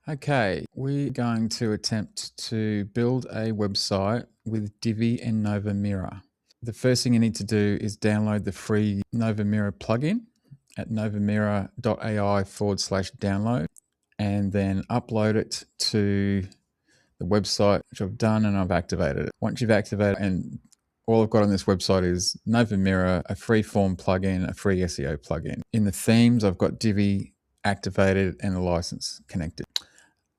Okay, we're going to attempt to build a website with Divi and Novamira. The first thing you need to do is download the free Novamira plugin at novamira.ai/download and then upload it to the website, which I've done, and I've activated it. Once you've activated it, and all I've got on this website is Novamira, a free form plugin, a free SEO plugin. In the themes, I've got Divi activated and the license connected.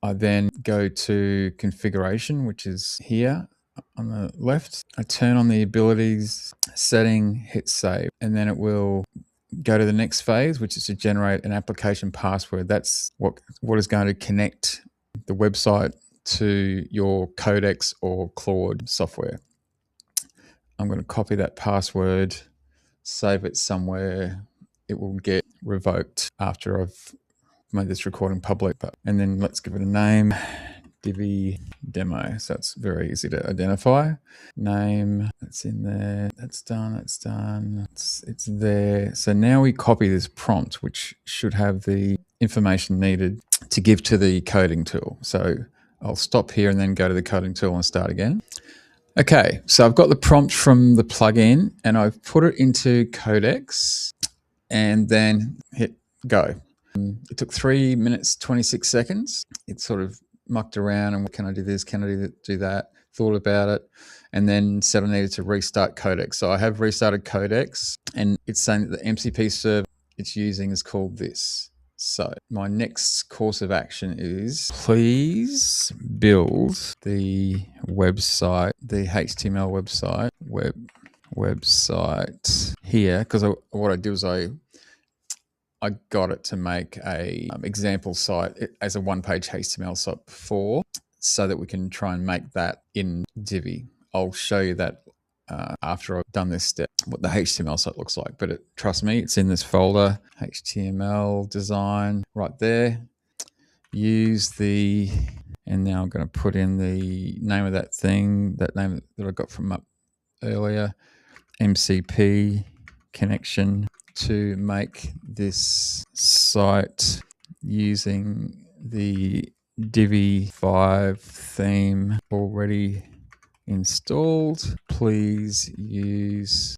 I then go to configuration, which is here on the left. I turn on the abilities setting, hit save, and then it will go to the next phase, which is to generate an application password. That's what is going to connect the website to your Codex or Claude software. I'm going to copy that password, save it somewhere. It will get revoked after I've made this recording public, and then let's give it a name, Divi demo. So it's very easy to identify. Name, that's in there, that's done, it's there. So now we copy this prompt, which should have the information needed to give to the coding tool. So I'll stop here and then go to the coding tool and start again. Okay, so I've got the prompt from the plugin and I've put it into Codex and then hit go. It took 3 minutes, 26 seconds. It sort of mucked around and can I do this? Can I do that? Thought about it and then said I needed to restart Codex. So I have restarted Codex and it's saying that the MCP server it's using is called this. So my next course of action is please build the website, the HTML website, website here, because what I did was I got it to make a example site as a one-page HTML site before so that we can try and make that in Divi. I'll show you that after I've done this step, what the HTML site looks like. But trust me, it's in this folder, HTML design, right there. And now I'm going to put in the name of that thing, that name that I got from up earlier, MCP connection, to make this site using the Divi 5 theme already installed. Please use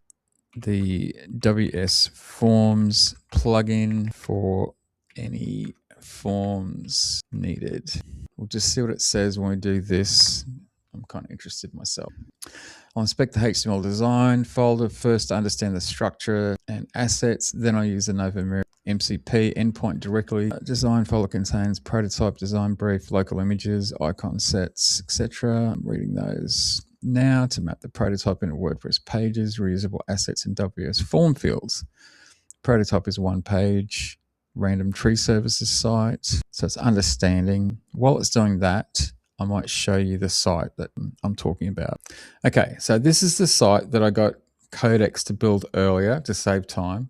the WS Forms plugin for any forms needed. We'll just see what it says when we do this. I'm kind of interested myself. I'll inspect the HTML design folder first to understand the structure and assets. Then I use the Novamira MCP endpoint directly. Design folder contains prototype, design brief, local images, icon sets, etc. I'm reading those now to map the prototype into WordPress pages, reusable assets and WS form fields. Prototype is one page, random tree services site. So it's understanding. While it's doing that, I might show you the site that I'm talking about. Okay, so this is the site that I got Codex to build earlier to save time.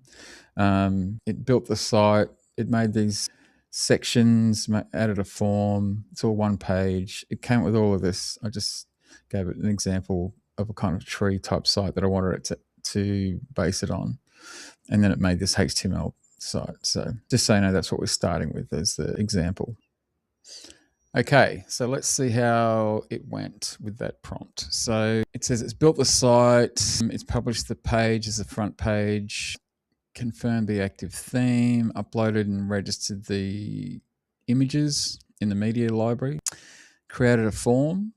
It built the site, it made these sections, added a form, it's all one page. It came with all of this. I just gave it an example of a kind of tree type site that I wanted it to base it on. And then it made this HTML site. So just so you know, that's what we're starting with as the example. Okay, so let's see how it went with that prompt. So it says it's built the site, it's published the page as the front page, confirmed the active theme, uploaded and registered the images in the media library, created a form,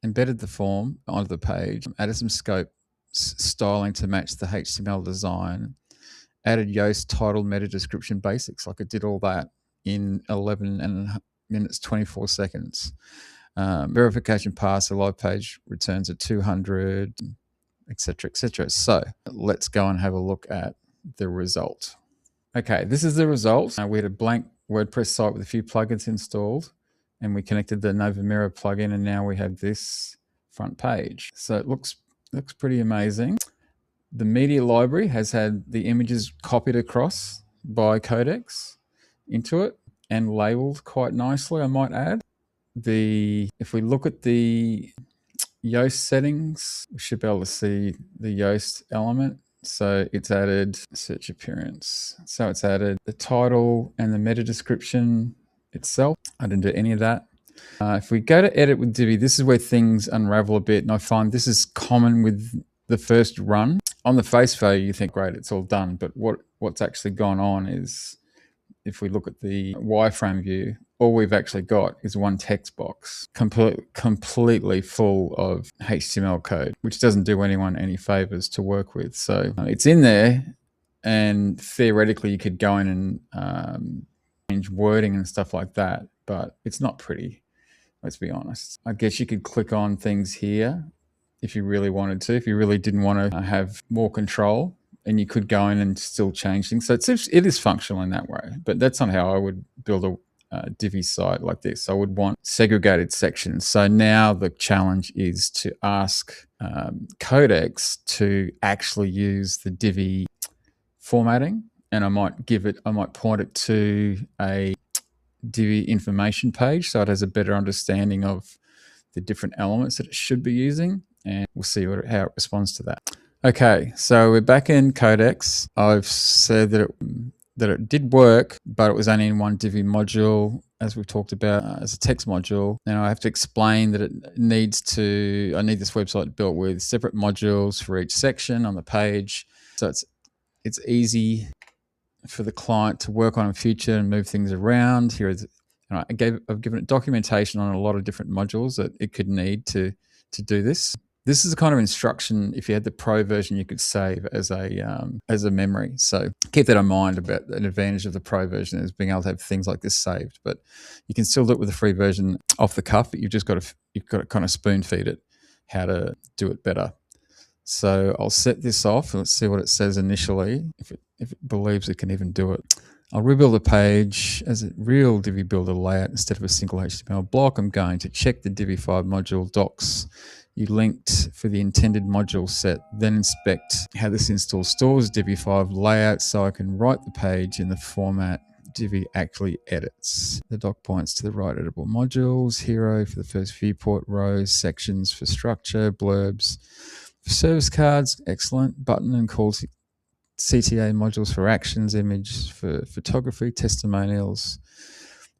embedded the form onto the page, added some scope styling to match the HTML design, added Yoast title, meta description basics. Like it did all that in 11 minutes 24 seconds. Verification pass, the live page returns at 200, etc., etc. So let's go and have a look at the result. Okay, this is the result. We had a blank WordPress site with a few plugins installed, and we connected the Novamira plugin, and now we have this front page. So it looks pretty amazing. The media library has had the images copied across by Codex into it and labeled quite nicely, I might add. If we look at the Yoast settings, we should be able to see the Yoast element. So it's added search appearance. So it's added the title and the meta description itself. I didn't do any of that. If we go to edit with Divi, this is where things unravel a bit, and I find this is common with the first run. On the face value, you think, great, it's all done, but what's actually gone on is, if we look at the wireframe view, all we've actually got is one text box completely full of HTML code, which doesn't do anyone any favors to work with. So it's in there, and theoretically you could go in and change wording and stuff like that, but it's not pretty. Let's be honest. I guess you could click on things here if you really wanted to, if you really didn't want to have more control, and you could go in and still change things. So it is functional in that way, but that's not how I would build a Divi site like this. I would want segregated sections. So now the challenge is to ask Codex to actually use the Divi formatting, and I might point it to a Divi information page so it has a better understanding of the different elements that it should be using, and we'll see how it responds to that. Okay, so we're back in Codex. I've said that it did work, but it was only in one Divi module, as we've talked about, as a text module. Now I have to explain that I need this website built with separate modules for each section on the page, so it's easy for the client to work on in future and move things around. Here is, I've given it documentation on a lot of different modules that it could need to do this. This is the kind of instruction, if you had the pro version, you could save as a memory. So keep that in mind. About an advantage of the pro version is being able to have things like this saved, but you can still do it with the free version off the cuff, but you've got to kind of spoon feed it how to do it better. So I'll set this off and let's see what it says initially, if it believes it can even do it. I'll rebuild the page as a real Divi Builder layout instead of a single HTML block. I'm going to check the Divi 5 module docs you linked for the intended module set, then inspect how this install stores Divi 5 layout so I can write the page in the format Divi actually edits. The doc points to the right editable modules, hero for the first viewport, rows, sections for structure, blurbs for service cards, excellent, button and call CTA modules for actions, image for photography, testimonials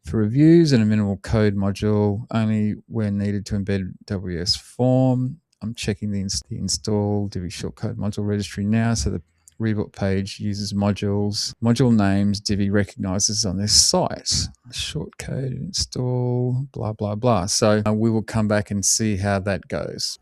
for reviews, and a minimal code module only where needed to embed WS form. I'm checking the install Divi shortcode module registry now, so the rebuilt page uses module names Divi recognizes on this site. Shortcode install, blah, blah, blah. So we will come back and see how that goes.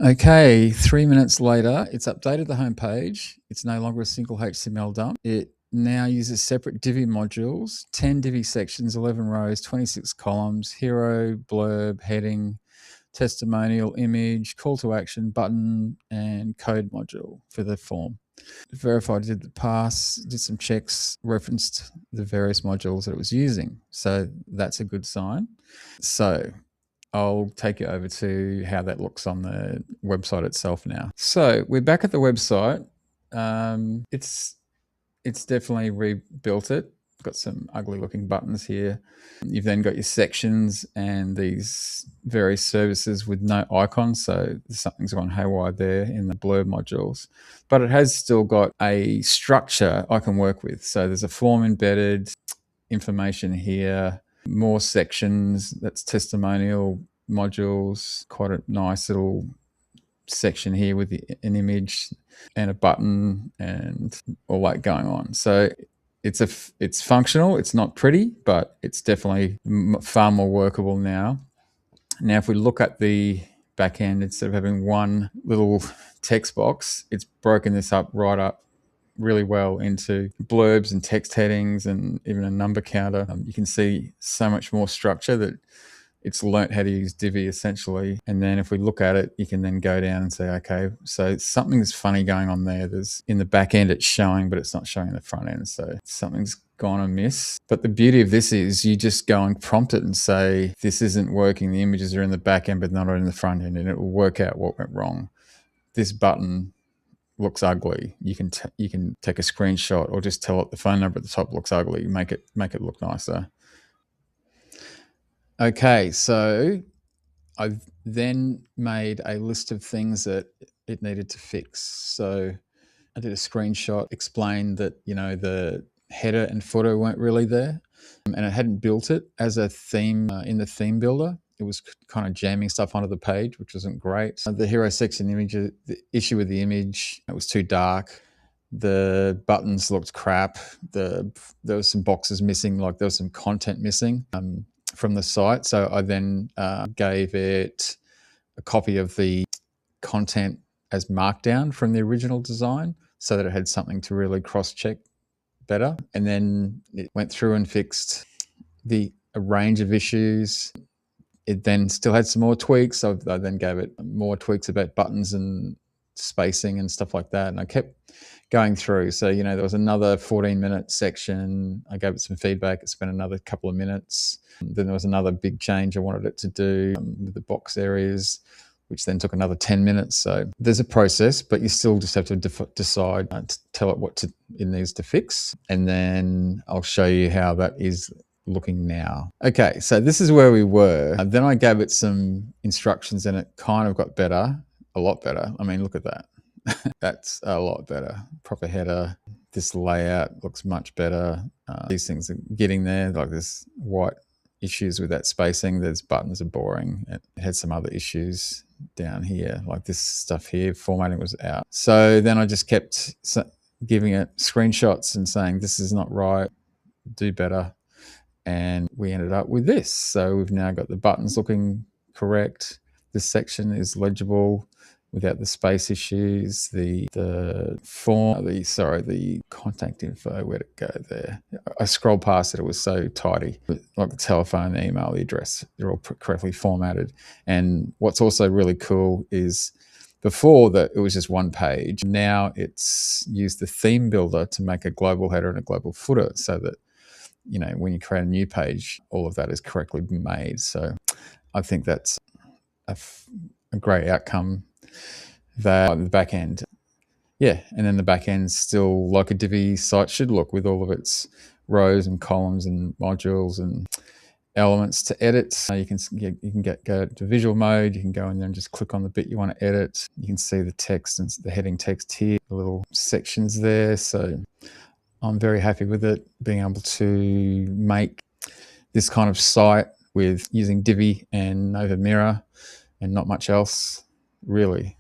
Okay, 3 minutes later, it's updated the home page. It's no longer a single HTML dump. It now uses separate Divi modules, 10 Divi sections, 11 rows, 26 columns, hero, blurb, heading, testimonial, image, call to action, button, and code module for the form. Verified did the pass, did some checks, referenced the various modules that it was using. So that's a good sign. So I'll take you over to how that looks on the website itself now. So we're back at the website. It's definitely rebuilt it. Got some ugly looking buttons here. You've then got your sections and these various services with no icons. So something's gone haywire there in the blurb modules, but it has still got a structure I can work with. So there's a form embedded, information here, more sections, that's testimonial modules, quite a nice little section here with an image and a button and all that going on. So it's functional. It's not pretty, but it's definitely far more workable now. Now, if we look at the back end, instead of having one little text box, it's broken this up really well into blurbs and text headings and even a number counter. You can see so much more structure that it's learnt how to use Divi essentially. And then if we look at it, you can then go down and say, okay, so something's funny going on there. There's in the back end it's showing, but it's not showing in the front end. So something's gone amiss. But the beauty of this is you just go and prompt it and say, this isn't working. The images are in the back end, but not in the front end. And it will work out what went wrong. This button looks ugly. You can take a screenshot or just tell it the phone number at the top looks ugly. Make it look nicer. Okay, so I've then made a list of things that it needed to fix. So I did a screenshot, explained that, the header and footer weren't really there. and it hadn't built it as a theme in the theme builder. It was kind of jamming stuff onto the page, which wasn't great. The hero section image, the issue with the image, it was too dark. The buttons looked crap. There was some boxes missing, like there was some content missing from the site. So I then gave it a copy of the content as markdown from the original design so that it had something to really cross-check better. And then it went through and fixed a range of issues. It then still had some more tweaks. So I then gave it more tweaks about buttons and spacing and stuff like that. And I kept going through. So, you know, there was another 14-minute section. I gave it some feedback. It spent another couple of minutes. Then there was another big change I wanted it to do with the box areas, which then took another 10 minutes. So there's a process, but you still just have to decide to tell it what it needs to fix. And then I'll show you how that is looking now. Okay, so this is where we were. Then I gave it some instructions and it kind of got better, a lot better. I mean, look at that. That's a lot better. Proper header. This layout looks much better. These things are getting there. Like there's white issues with that spacing. There's buttons are boring. It had some other issues down here. Like this stuff here, formatting was out. So then I just kept giving it screenshots and saying, this is not right, do better. And we ended up with this. So we've now got the buttons looking correct. This section is legible without the space issues. The form, the contact info, where'd it go there? I scrolled past it, it was so tidy. Like the telephone, the email, the address, they're all correctly formatted. And what's also really cool is before that it was just one page. Now it's used the theme builder to make a global header and a global footer so that, you know, when you create a new page, all of that is correctly made. So I think that's a great outcome. That the back end, yeah, and then the back end's still like a Divi site should look, with all of its rows and columns and modules and elements to edit. So you can go to visual mode. You can go in there and just click on the bit you want to edit. You can see the text and the heading text here, the little sections there. So I'm very happy with it, being able to make this kind of site with using Divi and Novamira and not much else. Really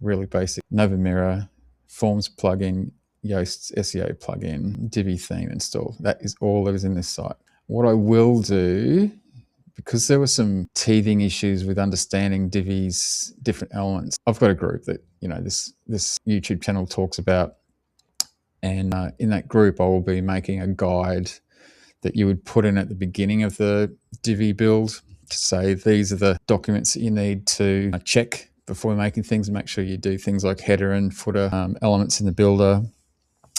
basic. Novamira, Forms plugin, Yoast SEO plugin, Divi theme install. That is all that is in this site. What I will do, because there were some teething issues with understanding Divi's different elements, I've got a group that, you know, this YouTube channel talks about. And in that group, I will be making a guide that you would put in at the beginning of the Divi build to say, these are the documents that you need to check before making things, and make sure you do things like header and footer elements in the builder.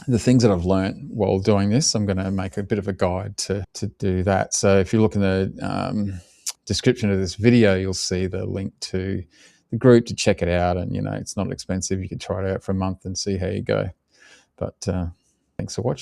The things that I've learned while doing this, I'm going to make a bit of a guide to do that. So if you look in the description of this video, you'll see the link to the group to check it out. And, you know, it's not expensive. You can try it out for a month and see how you go. But thanks for watching.